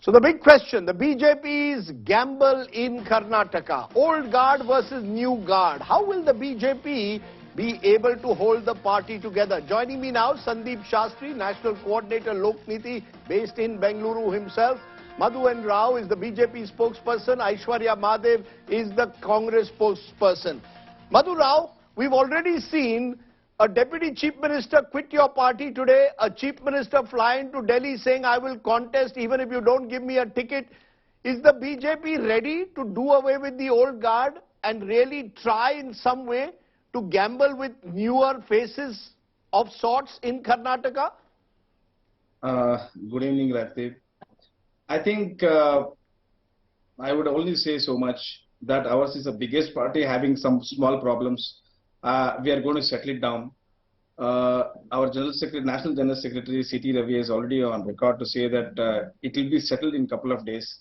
So the big question, the BJP's gamble in Karnataka, old guard versus new guard. How will the BJP be able to hold the party together? Joining me now, Sandeep Shastri, National Coordinator Lokniti, based in Bengaluru himself. Madhu N. Rao is the BJP spokesperson. Aishwarya Madhav is the Congress spokesperson. Madhu Rao, we've already seen a deputy chief minister quit your party today, a chief minister flying to Delhi saying, I will contest even if you don't give me a ticket. Is the BJP ready to do away with the old guard and really try in some way to gamble with newer faces of sorts in Karnataka? Good evening, Rajdeep. I think I would only say so much that ours is the biggest party having some small problems. We are going to settle it down. Our National General Secretary C.T. Ravi is already on record to say that it will be settled in a couple of days.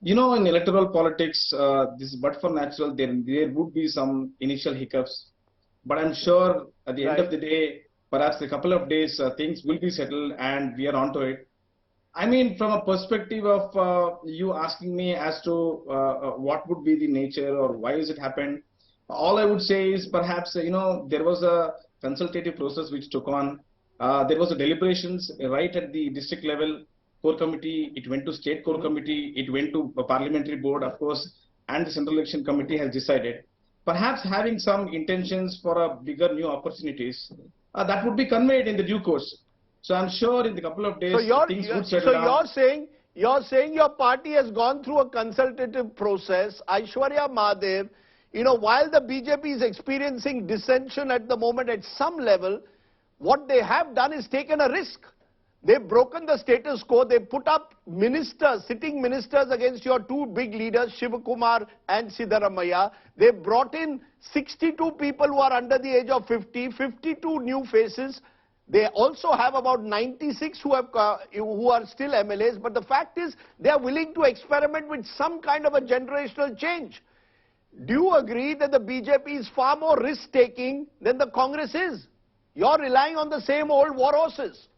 You know, in electoral politics, this is but for natural. There would be some initial hiccups, but I'm sure at the end of the day, perhaps a couple of days, things will be settled and we are onto it. I mean, from a perspective of you asking me as to what would be the nature or why has it happened, all I would say is perhaps, there was a consultative process which took on. There was a deliberations right at the district level core committee. It went to state core committee. It went to a parliamentary board, of course, and the Central Election Committee has decided. Perhaps having some intentions for a bigger new opportunities, that would be conveyed in the due course. So I'm sure in a couple of days things would settle down. You're saying your party has gone through a consultative process. Aishwarya Madhav, while the BJP is experiencing dissension at the moment at some level, what they have done is taken a risk. They've broken the status quo. They put up ministers, sitting ministers against your two big leaders, Shivakumar and Siddaramaiah. They brought in 62 people who are under the age of 50, 52 new faces. They also have about 96 who are still MLAs. But the fact is, they are willing to experiment with some kind of a generational change. Do you agree that the BJP is far more risk-taking than the Congress is? You're relying on the same old war horses.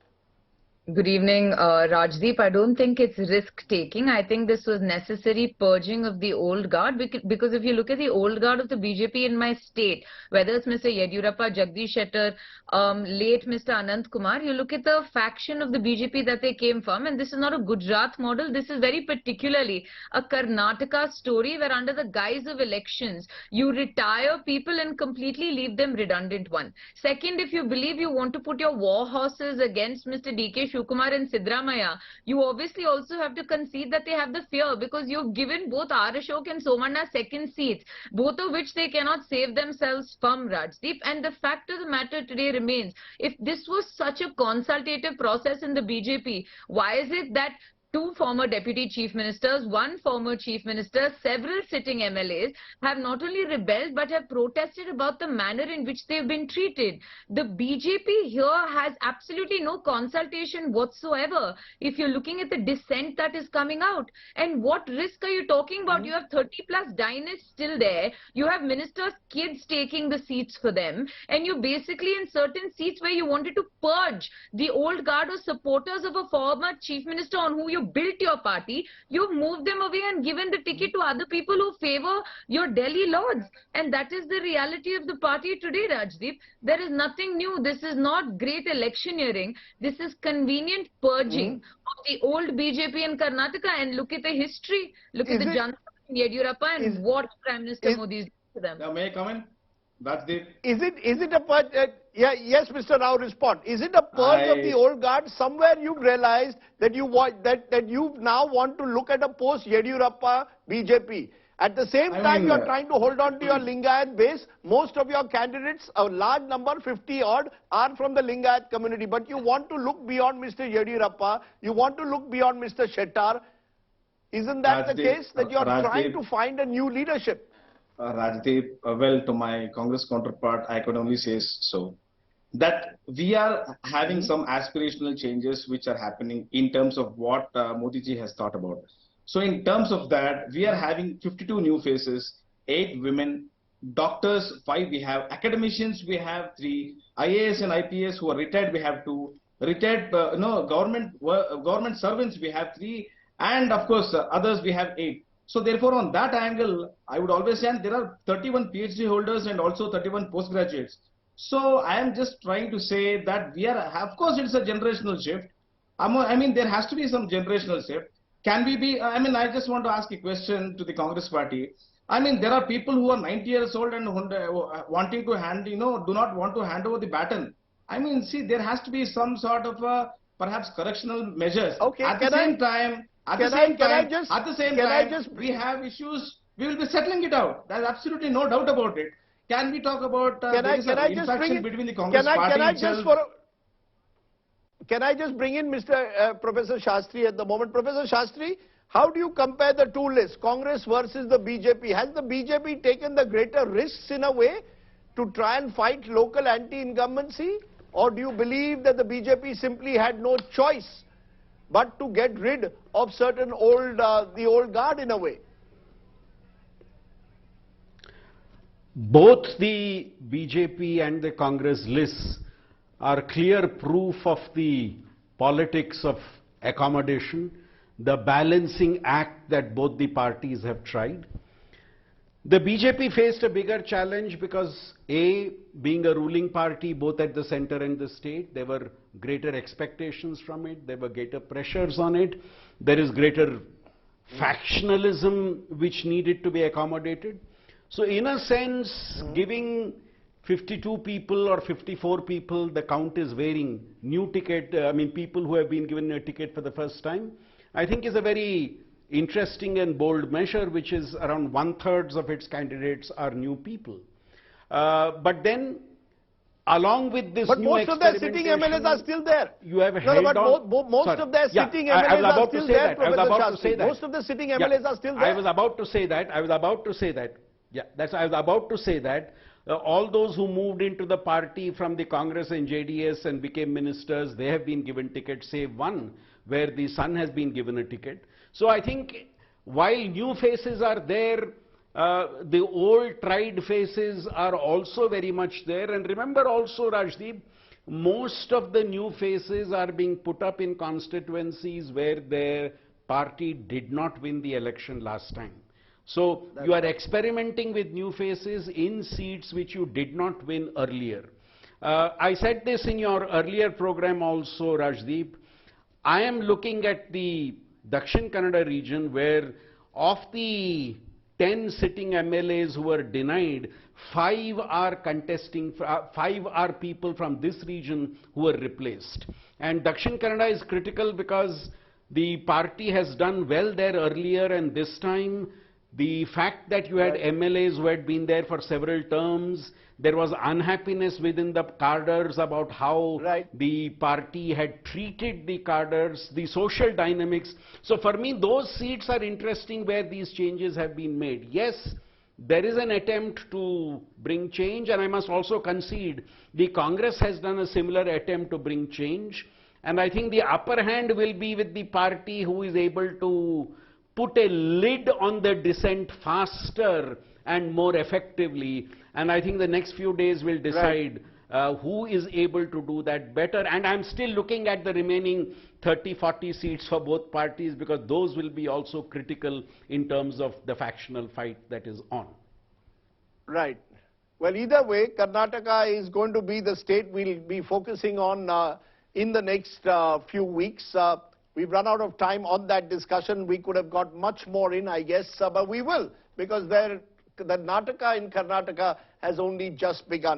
Good evening, Rajdeep. I don't think it's risk-taking. I think this was necessary purging of the old guard because if you look at the old guard of the BJP in my state, whether it's Mr. Yediyurappa, Jagdish Shettar, late Mr. Anant Kumar, you look at the faction of the BJP that they came from, and this is not a Gujarat model. This is very particularly a Karnataka story where under the guise of elections, you retire people and completely leave them redundant one. Second, if you believe you want to put your war horses against Mr. D.K. Shivakumar and Siddaramaiah, you obviously also have to concede that they have the fear because you've given both R. Ashok and Somanna second seats, both of which they cannot save themselves from, Rajdeep. And the fact of the matter today remains, if this was such a consultative process in the BJP, why is it that two former deputy chief ministers, one former chief minister, several sitting MLAs have not only rebelled but have protested about the manner in which they've been treated? The BJP here has absolutely no consultation whatsoever if you're looking at the dissent that is coming out. And what risk are you talking about? You have 30+ dynasts still there. You have ministers' kids taking the seats for them. And you basically in certain seats where you wanted to purge the old guard or supporters of a former chief minister on who you built your party, you've moved them away and given the ticket to other people who favor your Delhi lords. And that is the reality of the party today, Rajdeep. There is nothing new. This is not great electioneering. This is convenient purging of the old BJP in Karnataka. And look at the history. Look at the Janata in Yediyurappa and what Prime Minister Modi is doing to them. Now, may I come in? Is it a purge? Yes, Mr. Rao, respond. Is it a purge of the old guard? Somewhere you've realized that you now want to look at a post-Yediyurappa BJP. At the same time, you're trying to hold on to your Lingayat base. Most of your candidates, a large number, 50 odd, are from the Lingayat community. But you want to look beyond Mr. Yediyurappa. You want to look beyond Mr. Shettar. Isn't that the case? That you're trying to find a new leadership? Rajdeep, well, to my Congress counterpart, I could only say so. That we are having some aspirational changes which are happening in terms of what Modi ji has thought about. So in terms of that, we are having 52 new faces, 8 women, doctors 5 we have, academicians we have 3, IAS and IPS who are retired we have 2, retired government servants we have 3, And of course, others we have 8. So therefore, on that angle, I would always say, and there are 31 PhD holders and also 31 postgraduates. So I am just trying to say that we are, of course, it's a generational shift. I mean, there has to be some generational shift. Can we be, I mean, I just want to ask a question to the Congress party. I mean, there are people who are 90 years old and wanting to hand, do not want to hand over the baton. I mean, see, there has to be some sort of perhaps correctional measures. Okay, At the same time, we have issues. We will be settling it out. There's absolutely no doubt about it. Can we talk about there is a infraction between the Congress party itself? Can I just bring in Mr. Professor Shastri at the moment? Professor Shastri, how do you compare the two lists, Congress versus the BJP? Has the BJP taken the greater risks in a way to try and fight local anti-incumbency? Or do you believe that the BJP simply had no choice but to get rid of certain the old guard in a way? Both the BJP and the Congress lists are clear proof of the politics of accommodation, the balancing act that both the parties have tried. The BJP faced a bigger challenge because A, being a ruling party both at the center and the state, there were greater expectations from it, there were greater pressures on it, there is greater factionalism which needed to be accommodated. So in a sense, giving 52 people or 54 people, the count is varying, new ticket, people who have been given a ticket for the first time, I think is a very interesting and bold measure, which is around 1/3 of its candidates are new people. But then, along with this but new most of their sitting MLAs are still there. You have held on. Most of their sitting MLAs are still there, Professor Shastri. Most of the sitting MLAs are still there. I was about to say that. All those who moved into the party from the Congress and JDS and became ministers, they have been given tickets, save one, where the son has been given a ticket. So I think while new faces are there, the old tried faces are also very much there. And remember also, Rajdeep, most of the new faces are being put up in constituencies where their party did not win the election last time. So you are experimenting with new faces in seats which you did not win earlier. I said this in your earlier program also, Rajdeep. I am looking at the Dakshin Kannada region where of the 10 sitting MLAs who were denied, 5 are contesting, 5 are people from this region who were replaced. And Dakshin Kannada is critical because the party has done well there earlier, and this time the fact that you had MLAs who had been there for several terms, there was unhappiness within the cadres about how the party had treated the cadres, the social dynamics. So for me, those seats are interesting where these changes have been made. Yes, there is an attempt to bring change, and I must also concede the Congress has done a similar attempt to bring change. And I think the upper hand will be with the party who is able to put a lid on the dissent faster and more effectively. And I think the next few days will decide who is able to do that better. And I'm still looking at the remaining 30-40 seats for both parties, because those will be also critical in terms of the factional fight that is on. Right. Well, either way, Karnataka is going to be the state we'll be focusing on in the next few weeks. We've run out of time on that discussion. We could have got much more in, I guess, but we will, because the Nataka in Karnataka has only just begun.